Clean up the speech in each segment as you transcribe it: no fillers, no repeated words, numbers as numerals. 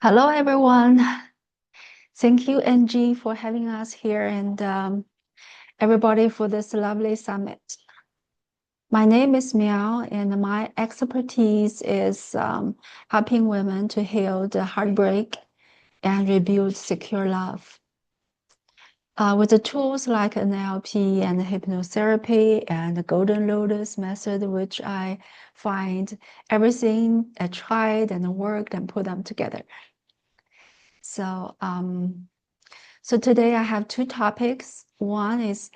Hello, everyone. Thank you, Angie, for having us here and everybody for this lovely summit. My name is Miao, and my expertise is helping women to heal the heartbreak and rebuild secure love. With the tools like NLP and hypnotherapy and the Golden Lotus method, which I find everything I tried and worked and put them together. So, So today I have two topics. One is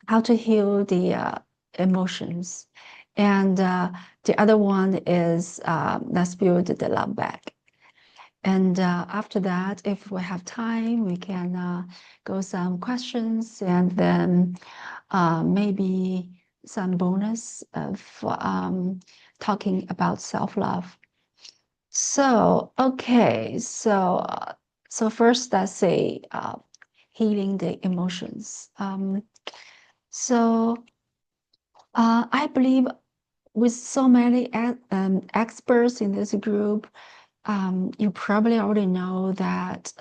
how to heal the emotions, and the other one is let's build the love back. And after that, if we have time, we can go some questions and then maybe some bonus of talking about self-love. So, okay, so first let's say healing the emotions. So I believe with so many experts in this group, you probably already know that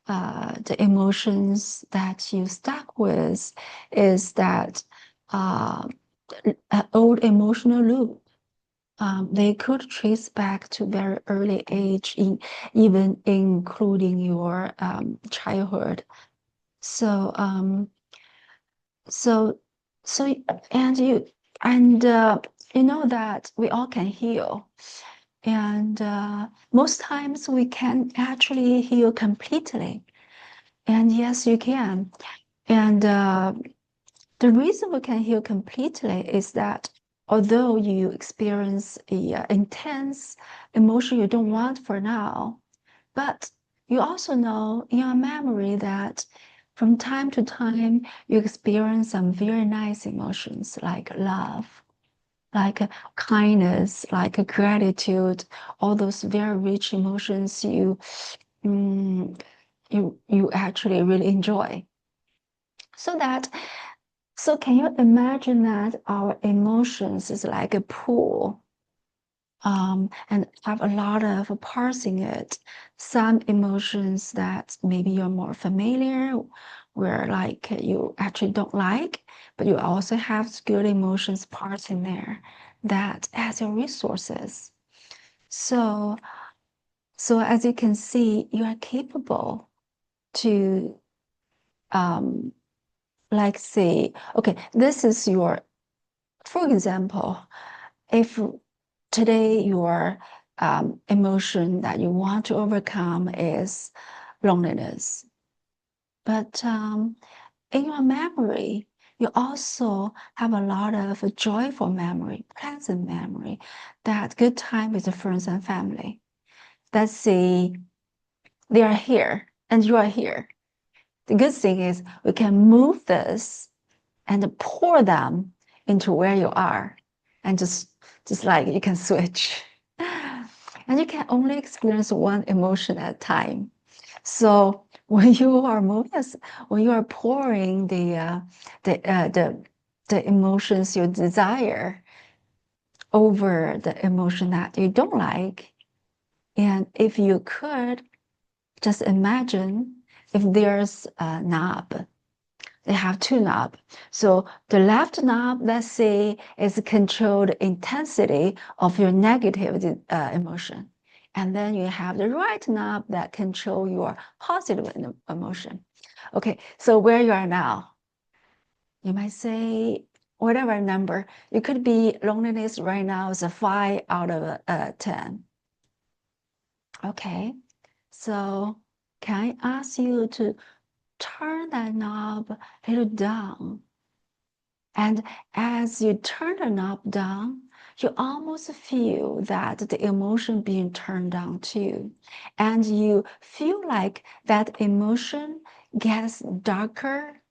the emotions that you stuck with is that uh, old emotional loop. They could trace back to very early age, even including your childhood. So, so, so, and you know that we all can heal, and most times we can actually heal completely. And yes, you can. And the reason we can heal completely is that although you experience a intense emotion you don't want for now, but you also know in your memory that from time to time you experience some very nice emotions like love, like kindness, like gratitude, all those very rich emotions mm, you actually really enjoy. So that so can you imagine that our emotions is like a pool, and have a lot of parts in it. Some emotions that maybe you're more familiar, where like you actually don't like, but you also have good emotions parts in there that as your resources. So, so as you can see, you are capable to um, like say, okay, this is your, for example, if today your emotion that you want to overcome is loneliness, but in your memory, you also have a lot of joyful memory, pleasant memory, that good time with the friends and family. Let's say they are here and you are here. The good thing is we can move this and pour them into where you are, and just like you can switch. And you can only experience one emotion at a time. So when you are moving, when you are pouring the the emotions you desire over the emotion that you don't like, and if you could just imagine if there's a knob, they have two knobs. So the left knob, let's say, is controlled intensity of your negative emotion. And then you have the right knob that control your positive emotion. Okay, so where you are now, you might say whatever number. It could be loneliness right now is a 5 out of 10. Okay, so can I ask you to turn that knob a little down? And as you turn the knob down, you almost feel that the emotion being turned down too. And you feel like that emotion gets darker,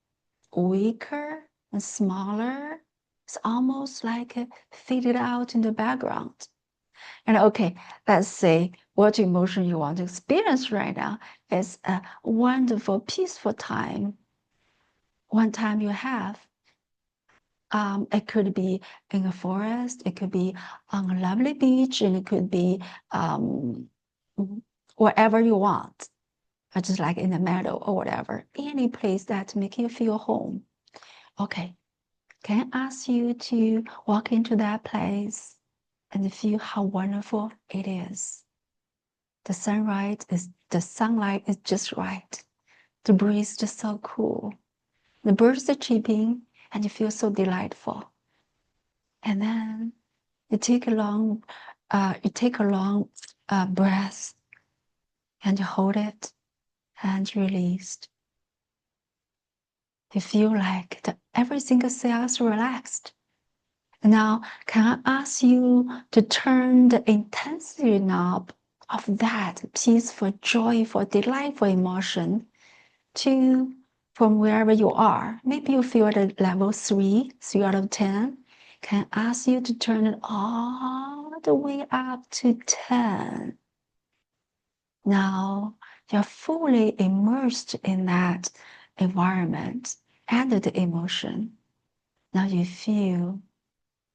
weaker, and smaller. It's almost like it faded out in the background. And okay, let's say what emotion you want to experience right now is a wonderful, peaceful time, one time you have. It could be in a forest, it could be on a lovely beach, and it could be wherever you want, or just like in the meadow or whatever, any place that make you feel home. Okay, can I ask you to walk into that place and feel how wonderful it is? The sunlight is just right. The breeze is just so cool. The birds are chirping and you feel so delightful. And then you take a long, breath and you hold it and you release. You feel like every single cell is relaxed. Now, can I ask you to turn the intensity knob of that peaceful, joyful, delightful emotion to from wherever you are? Maybe you feel at level 3 out of 10. Can I ask you to turn it all the way up to 10? Now you're fully immersed in that environment and the emotion. Now you feel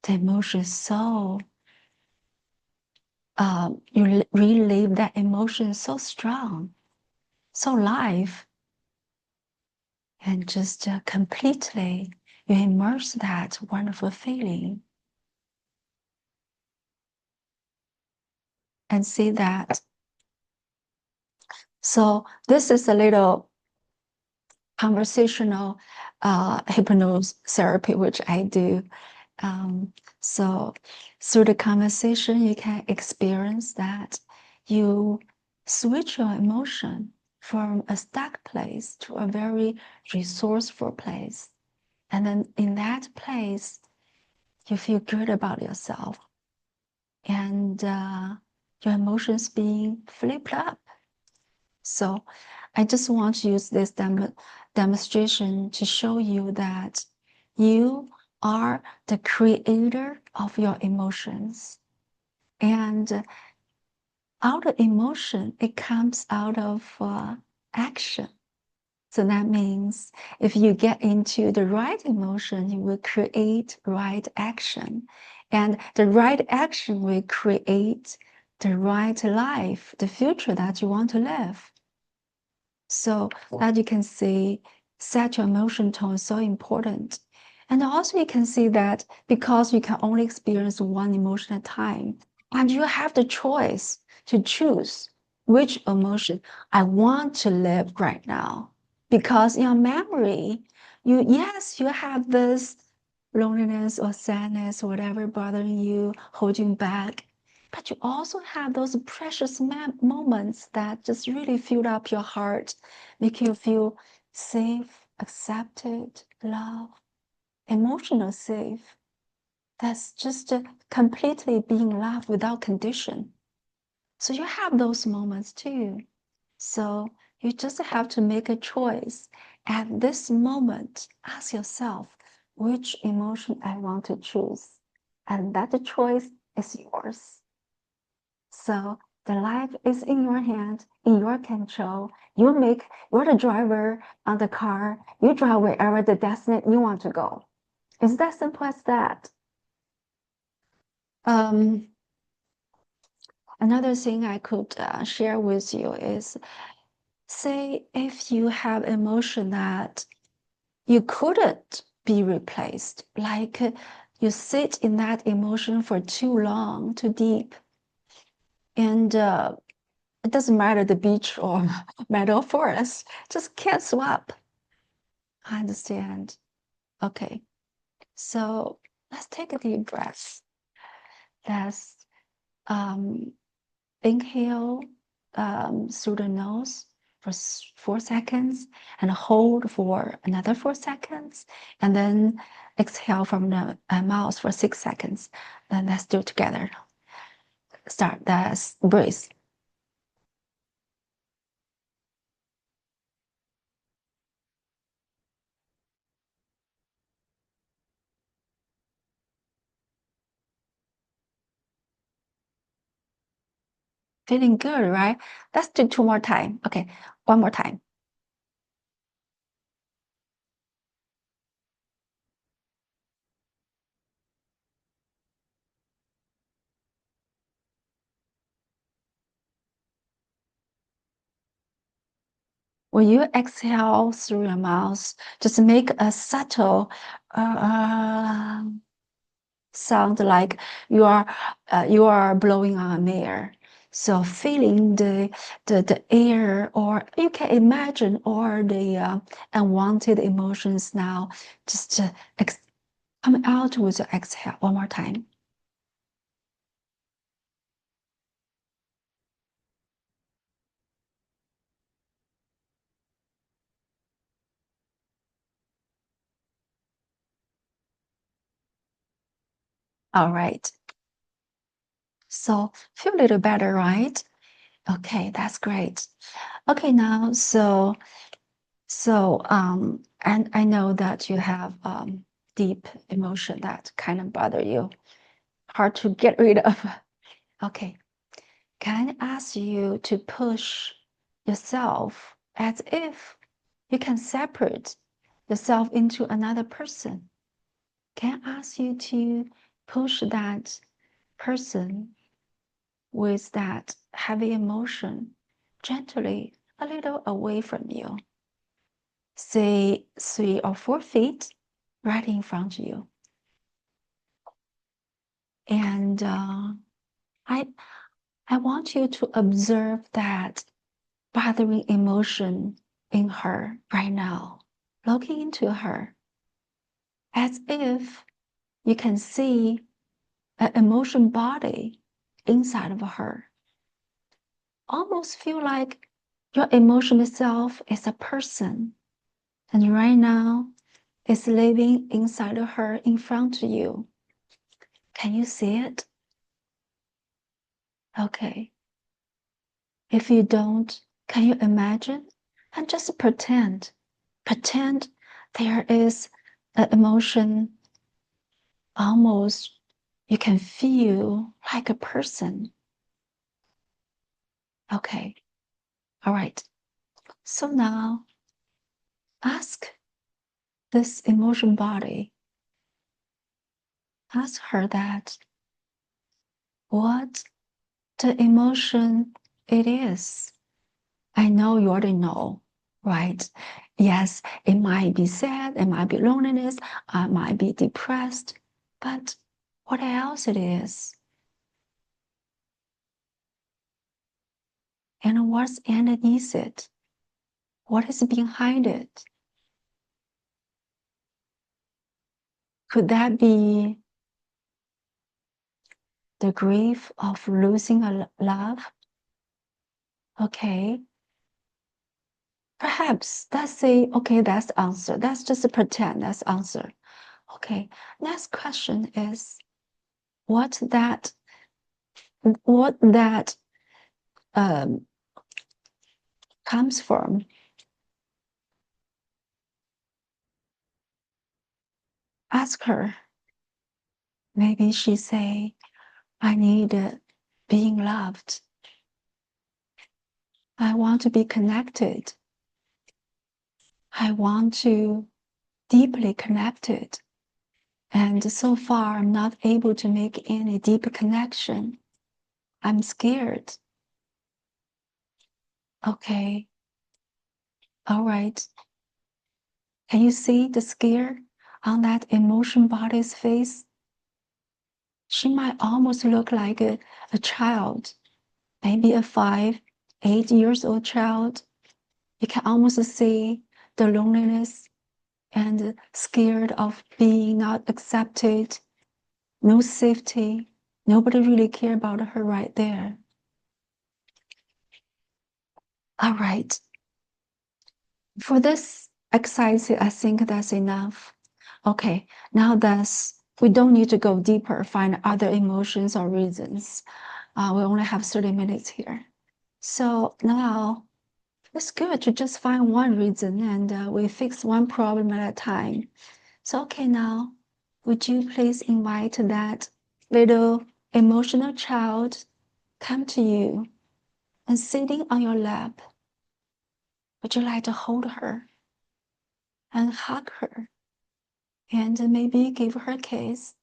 the emotion so, you relive that emotion so strong, so live, and just completely you immerse that wonderful feeling and see that. So this is a little conversational hypnotherapy, which I do. So through the conversation, you can experience that you switch your emotion from a stuck place to a very resourceful place. And then in that place, you feel good about yourself. And your emotions being flipped up. So I just want to use this demonstration to show you that you are the creator of your emotions. And out of emotion, it comes out of action. So that means if you get into the right emotion, you will create right action. And the right action will create the right life, the future that you want to live. So that you can see, set your emotion tone is so important. And also you can see that because you can only experience one emotion at a time, and you have the choice to choose which emotion I want to live right now. Because in your memory, yes, you have this loneliness or sadness, or whatever bothering you, holding back. But you also have those precious moments that just really fill up your heart, make you feel safe, accepted, loved, emotional safe. That's just completely being loved without condition. So you have those moments too. So you just have to make a choice. At this moment, ask yourself which emotion I want to choose. And that choice is yours. So the life is in your hand, in your control. You're the driver on the car. You drive wherever the destination you want to go. It's that simple as that. Um, Another thing I could share with you is, say if you have emotion that you couldn't be replaced, like you sit in that emotion for too long, too deep, and it doesn't matter the beach or meadow forest, just can't swap. I understand. Okay, so let's take a deep breath. Let's um, inhale through the nose for 4 seconds and hold for another 4 seconds, and then exhale from the mouth for 6 seconds. Then let's do it together. Start. Let's breathe. Feeling good, right? Let's do 2 more times. Okay, one more time. when you exhale through your mouth, just make a subtle sound like you are blowing on a mirror. So feeling the air, or you can imagine all the unwanted emotions now, just come out with your exhale one more time. All right. So feel a little better, right? Okay, that's great. Okay, now and I know that you have deep emotion that kind of bother you, hard to get rid of. Okay, can I ask you to push yourself as if you can separate yourself into another person? Can I ask you to push that person with that heavy emotion gently a little away from you, say 3 or 4 feet right in front of you? And I I want you to observe that bothering emotion in her right now, looking into her as if you can see an emotion body inside of her. Almost feel like your emotional self is a person, and right now is living inside of her in front of you. Can you see it? Okay. If you don't, can you imagine? And just pretend. Pretend there is an emotion almost you can feel like a person. Okay. All right. So now ask this emotion body, ask her that what the emotion it is. I know you already know, right? Yes, it might be sad, it might be loneliness, I might be depressed, but what else it is? And what's underneath it? What is behind it? Could that be the grief of losing a love? Okay. Perhaps let's say, okay, that's the answer. That's just a pretend, that's the answer. Okay. Next question is what that um, comes from. Ask her. Maybe she say, I need being loved. I want to be connected. I want to deeply connected. And so far, I'm not able to make any deep connection. I'm scared. Okay. All right. Can you see the scare on that emotion body's face? She might almost look like a child, maybe a 5, 8 years old child. You can almost see the loneliness and scared of being not accepted, no safety. Nobody really care about her right there. All right. For this exercise, I think that's enough. Okay, now we don't need to go deeper, find other emotions or reasons. We only have 30 minutes here. So now it's good to just find one reason and we fix one problem at a time. So, okay, now would you please invite that little emotional child come to you and sitting on your lap? Would you like to hold her and hug her and maybe give her a kiss,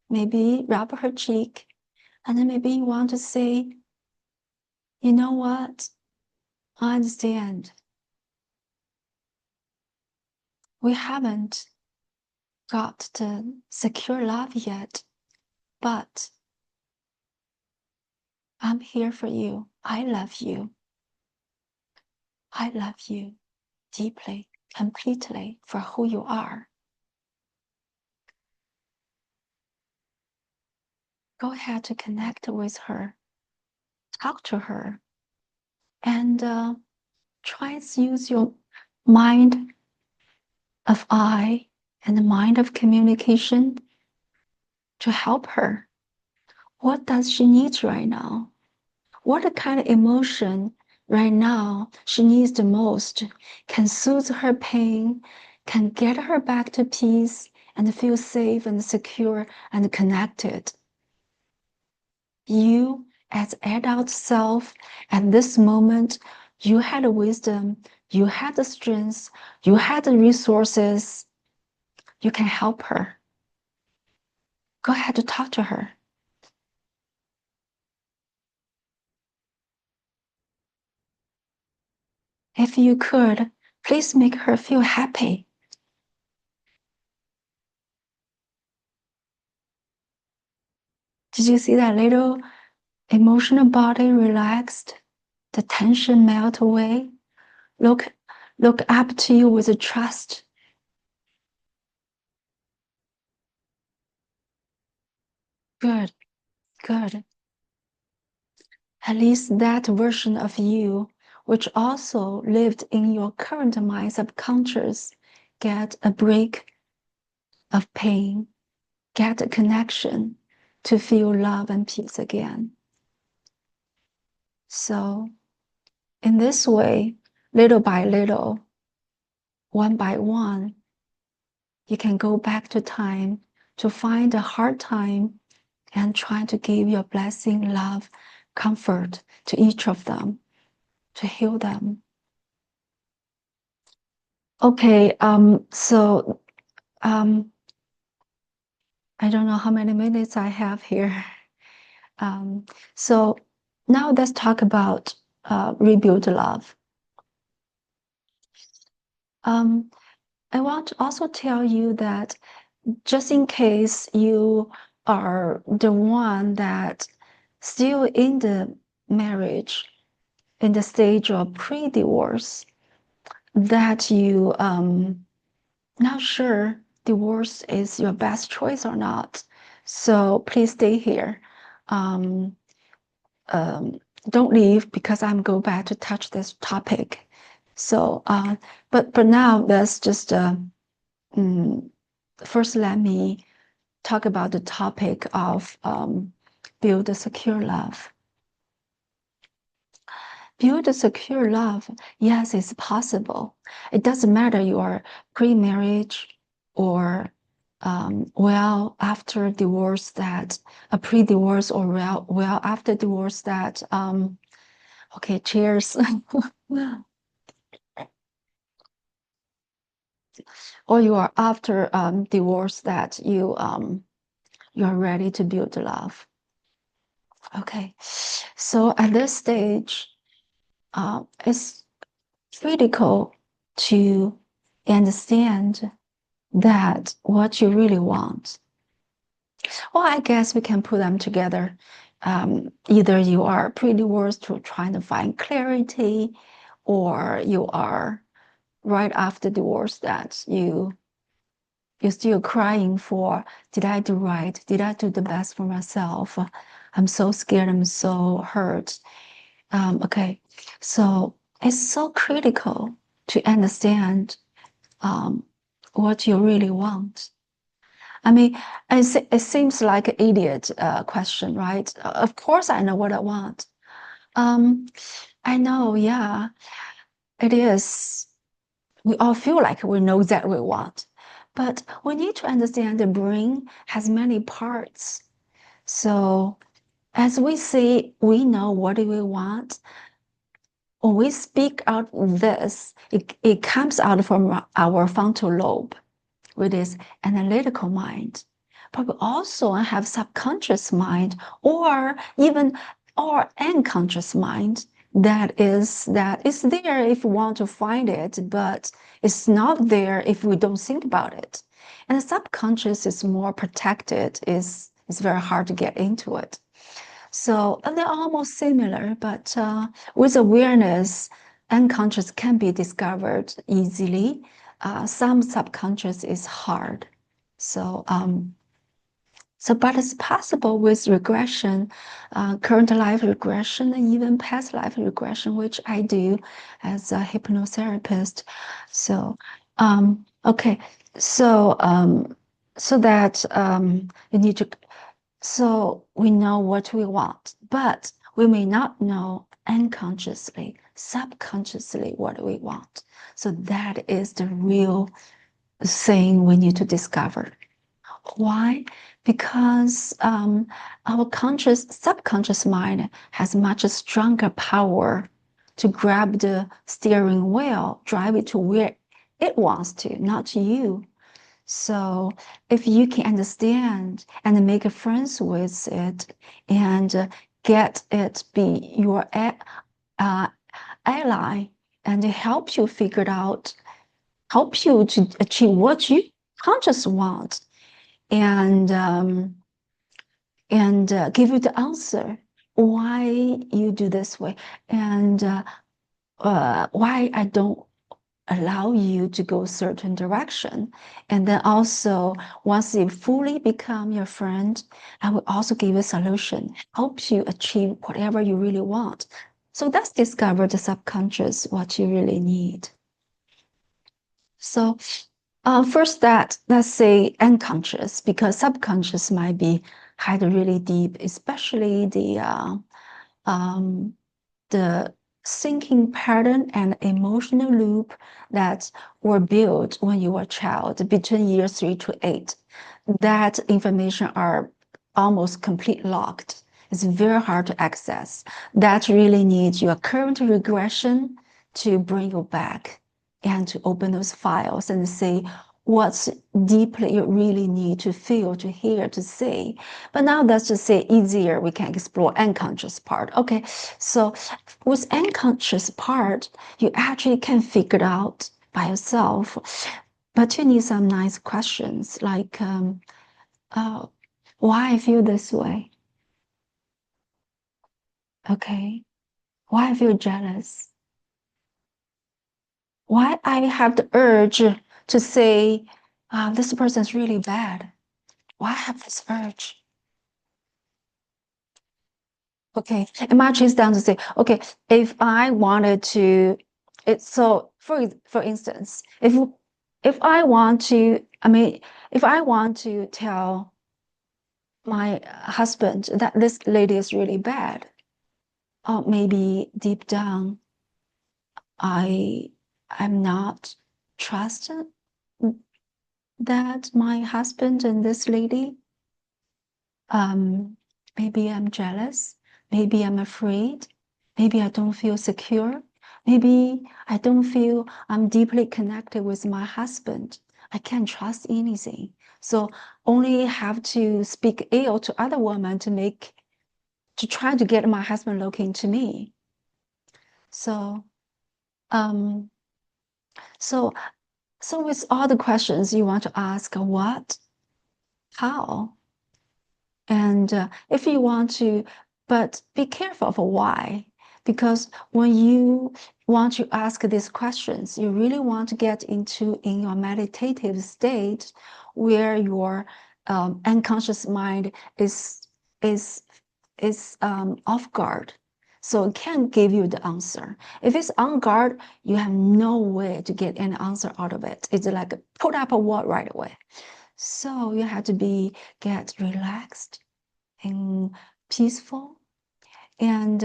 maybe rub her cheek, and then maybe you want to say, you know what? I understand. We haven't got the secure love yet, but I'm here for you. I love you. I love you deeply, completely for who you are. Go ahead to connect with her, talk to her, and try to use your mind of I and the mind of communication to help her. What does she need right now? What kind of emotion right now she needs the most can soothe her pain, can get her back to peace and feel safe and secure and connected. You, as adult self, at this moment, you had the wisdom, you had the strength, you had the resources. You can help her. Go ahead to talk to her. If you could, please make her feel happy. Did you see that little emotional body relaxed? The tension melt away. Look, look up to you with trust. Good, good. At least that version of you, which also lived in your current mind subconscious, get a break of pain, get a connection to feel love and peace again. So, in this way, little by little, one by one, you can go back to time to find a hard time and try to give your blessing, love, comfort to each of them to heal them. Okay, so um, I don't know how many minutes I have here. So now let's talk about rebuild love. Um, I want to also tell you that just in case you are the one that still in the marriage, in the stage of pre-divorce, that you not sure divorce is your best choice or not. So please stay here. Um, um, don't leave because I'm go back to touch this topic. So, but for now, let's just mm, first let me talk about the topic of build a secure love. Build a secure love. Yes, it's possible. It doesn't matter you are pre-marriage or well after divorce that a pre-divorce or well after divorce that okay, cheers. Or you are after divorce that you are ready to build love. Okay, so at this stage, it's critical to understand that what you really want. Well, I guess we can put them together. Either you are pre-divorce to trying to find clarity, or you are right after divorce that you're still crying for, did I do right? Did I do the best for myself? I'm so scared. I'm so hurt. Okay, so it's so critical to understand what you really want. I mean, it seems like an idiot question, right? Of course, I know what I want. Um, I know, yeah, it is. We all feel like we know that we want, but we need to understand the brain has many parts. So as we say, we know what we want. When we speak out this, it comes out from our frontal lobe, which is analytical mind. But we also have subconscious mind or even our unconscious mind that is there if we want to find it, but it's not there if we don't think about it. And the subconscious is more protected, is very hard to get into it. So and they're almost similar, but with awareness, unconscious can be discovered easily. Some subconscious is hard. So but it's possible with regression, current life regression, and even past life regression, which I do as a hypnotherapist. So, okay, so so that you need to, so we know what we want, but we may not know unconsciously, subconsciously what we want. So that is the real thing we need to discover. Why? Because our subconscious mind has much stronger power to grab the steering wheel, drive it to where it wants to, not you. So if you can understand and make friends with it and get it be your ally and help you figure it out, help you to achieve what you conscious want, and give you the answer why you do this way, and why I don't allow you to go a certain direction. And then also, once you fully become your friend, I will also give you a solution, help you achieve whatever you really want. So that's discover the subconscious, what you really need. So first that, let's say unconscious, because subconscious might be hide really deep, especially the thinking pattern and emotional loop that were built when you were a child between years 3 to 8. That information are almost complete locked. It's very hard to access. That really needs your current regression to bring you back and to open those files and see what's deeply you really need to feel, to hear, to see. But now let's just say easier, we can explore unconscious part. Okay, so with unconscious part, you actually can figure it out by yourself. But you need some nice questions like, uh, why I feel this way? Okay. Why I feel jealous? Why I have the urge to say, this person's really bad? Why I have this urge? Okay. And my is down to say, okay, if I wanted to, it's so for instance, if I want to, I mean, if I want to tell my husband that this lady is really bad, or maybe deep down I I'm not trusted that my husband and this lady, um, maybe I'm jealous, maybe I'm afraid, maybe I don't feel secure, maybe I don't feel I'm deeply connected with my husband. I can't trust anything. So only have to speak ill to other women to try to get my husband looking to me. So um so so with all the questions you want to ask, what, how, and if you want to, but be careful of why, because when you want to ask these questions, you really want to get into in your meditative state where your unconscious mind is off guard. So it can't give you the answer. If it's on guard, you have no way to get any answer out of it. It's like put up a wall right away. So you have to get relaxed and peaceful. And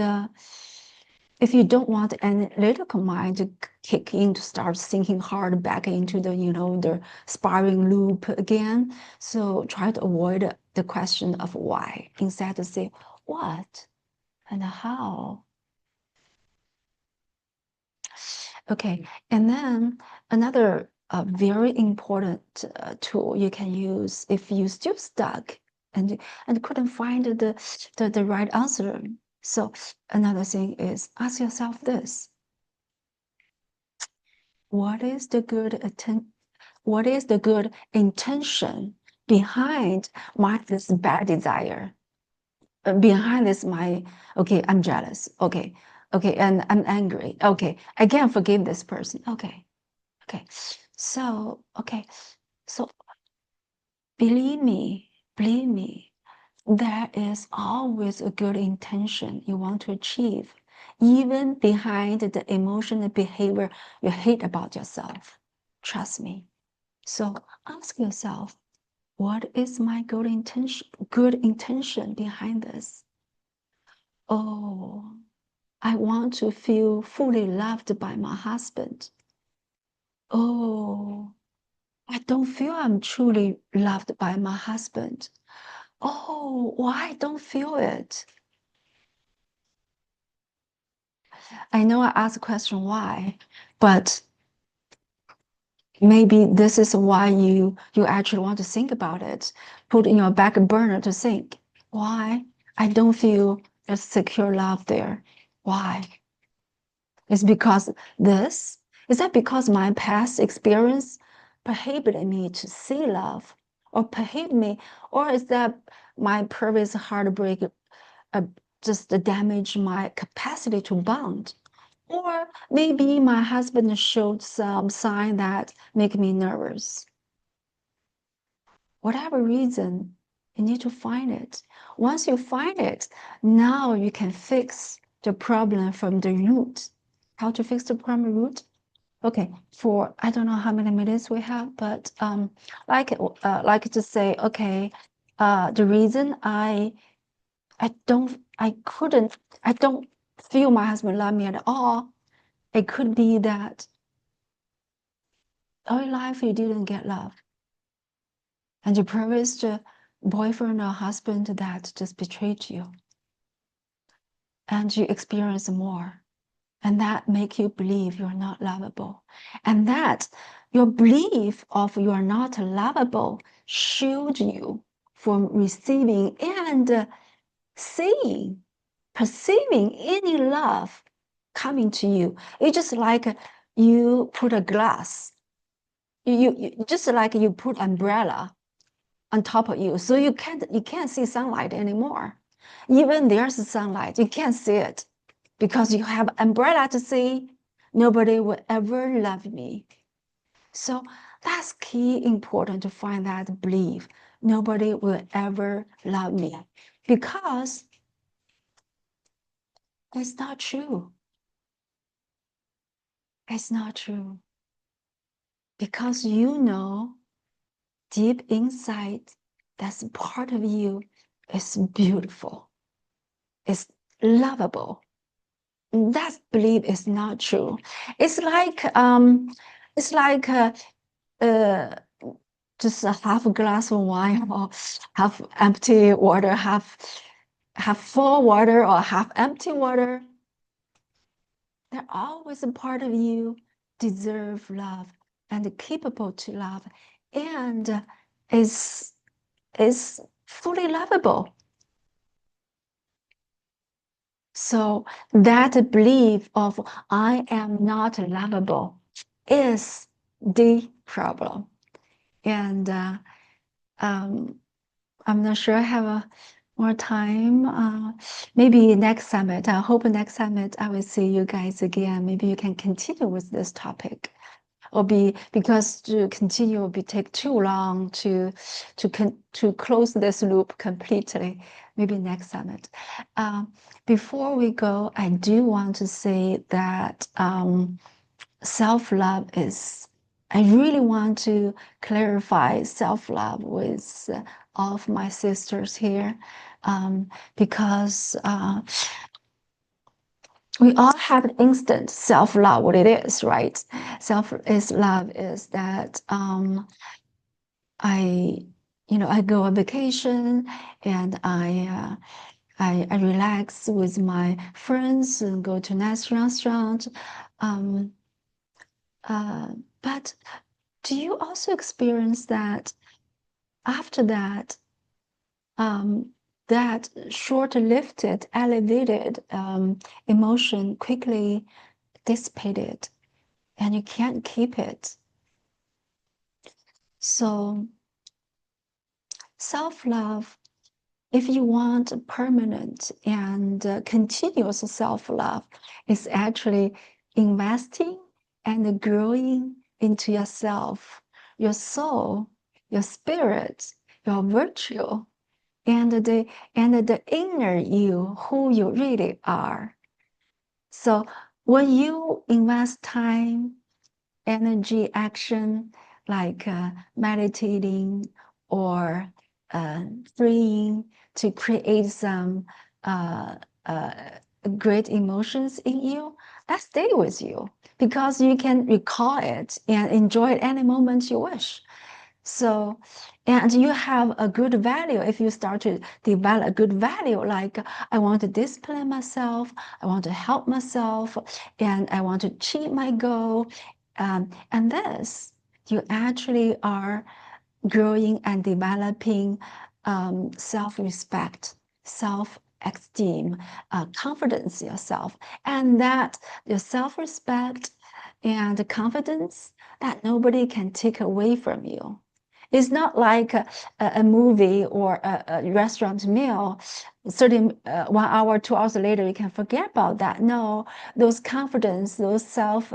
if you don't want an analytical mind to kick in to start thinking hard back into the spiraling loop again, so try to avoid the question of why. Instead, to say what and how. Okay, and then another very important tool you can use if you still stuck and couldn't find the right answer. So another thing is ask yourself this: what is the good intention behind this bad desire? Behind this, okay, I'm jealous. Okay, and I'm angry. Okay, I can't forgive this person. Okay, okay. So, okay, so believe me, there is always a good intention you want to achieve, even behind the emotional behavior you hate about yourself. Trust me. So ask yourself, what is my good intention behind this? Oh, I want to feel fully loved by my husband. Oh, I don't feel I'm truly loved by my husband. Oh, why I don't feel it? I know I asked the question why, but maybe this is why you actually want to think about it. Put in your back burner to think, why I don't feel a secure love there? Why? It's because this? Is that because my past experience prohibited me to see love, or prohibit me, or is that my previous heartbreak uh, just damage my capacity to bond? Or maybe my husband showed some sign that make me nervous. Whatever reason, you need to find it. Once you find it, now you can fix the problem from the root. How to fix the problem root? Okay, for I don't know how many minutes we have, but like to say, okay, the reason I don't feel my husband love me at all. It could be that all your life you didn't get love, and you promised a boyfriend or husband that just betrayed you, and you experience more, and that make you believe you're not lovable, and that your belief of you are not lovable shield you from receiving and seeing, perceiving any love coming to you. It's just like you put a glass, you just like you put umbrella on top of you, so you can't see sunlight anymore. Even there's sunlight, you can't see it because you have umbrella to see. Nobody will ever love me. So that's key important to find that belief. Nobody will ever love me because it's not true. It's not true because you know deep inside that's part of you is beautiful, is lovable. That belief is not true. It's like it's like uh just a half a glass of wine or half empty water, half full water or half empty water. They're always a part of you deserve love and capable to love and is is fully lovable. So that belief of I am not lovable is the problem. And um, I'm not sure I have more time. Maybe next summit. I hope next summit I will see you guys again. Maybe you can continue with this topic. Or because to continue will be take too long to close this loop completely. Maybe next summit. Before we go, I do want to say that self-love is. I really want to clarify self-love with all of my sisters here, because we all have instant self-love. What it is, right? Self-love is that I, I go on vacation and I relax with my friends and go to nice restaurant. Um, uh, but do you also experience that after that? Um, that short-lived, elevated emotion quickly dissipated, and you can't keep it. So self-love, if you want permanent and continuous self-love, is actually investing and growing into yourself, your soul, your spirit, your virtue, and the inner you, who you really are. So when you invest time, energy, action, like meditating or freeing to create some uh, uh, great emotions in you, that stay with you because you can recall it and enjoy it any moment you wish. So, and you have a good value if you start to develop a good value, like I want to discipline myself, I want to help myself, and I want to achieve my goal. And this, you actually are growing and developing self-respect, self-esteem, confidence in yourself, and that your self-respect and confidence that nobody can take away from you. It's not like a movie or a restaurant meal. Certain 1 hour, 2 hours later, you can forget about that. No, those confidence, those self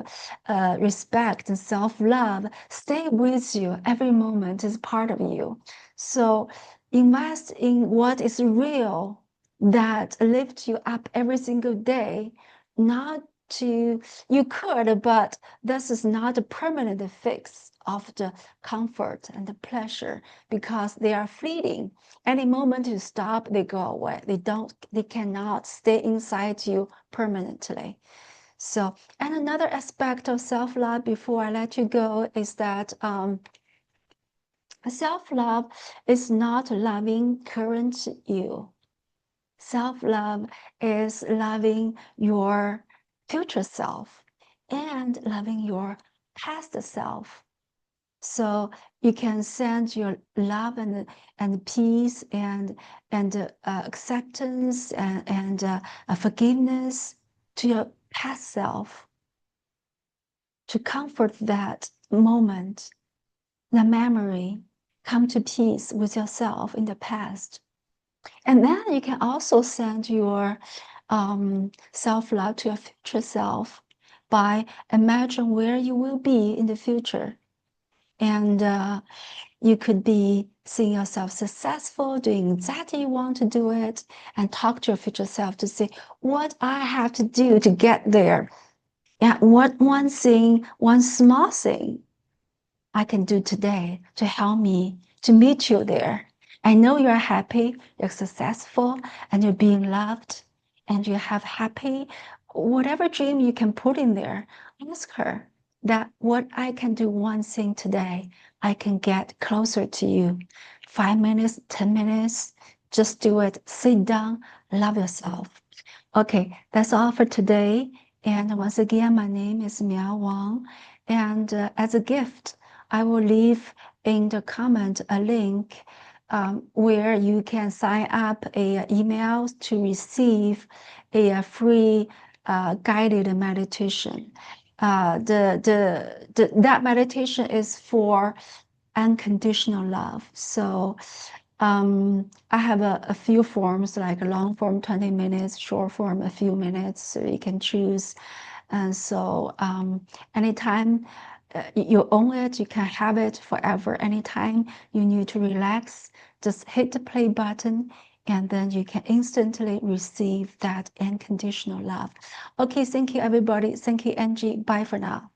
respect and self love stay with you every moment. Is part of you. So invest in what is real that lifts you up every single day. Not to you could, but this is not a permanent fix of the comfort and the pleasure because they are fleeting. Any moment you stop, they go away. They cannot stay inside you permanently. So, and another aspect of self-love before I let you go is that self-love is not loving current you. Self-love is loving your future self and loving your past self. So you can send your love and peace and acceptance and forgiveness to your past self to comfort that moment, the memory, come to peace with yourself in the past. And then you can also send your self-love to your future self by imagine where you will be in the future. And you could be seeing yourself successful, doing exactly you want to do it, and talk to your future self to say, what I have to do to get there. And what one thing, one small thing I can do today to help me to meet you there. I know you're happy, you're successful, and you're being loved, and you have happy, whatever dream you can put in there, ask her that what I can do one thing today, I can get closer to you. 5 minutes, 10 minutes, just do it. Sit down, love yourself. Okay, that's all for today. And once again, my name is Miao Wang. And as a gift, I will leave in the comment a link where you can sign up a email to receive a free guided meditation. That meditation is for unconditional love. So I have a few forms, like a long form, 20 minutes, short form, a few minutes, so you can choose. And so anytime you own it, you can have it forever. Anytime you need to relax, just hit the play button, and then you can instantly receive that unconditional love. Okay, thank you, everybody. Thank you, Angie. Bye for now.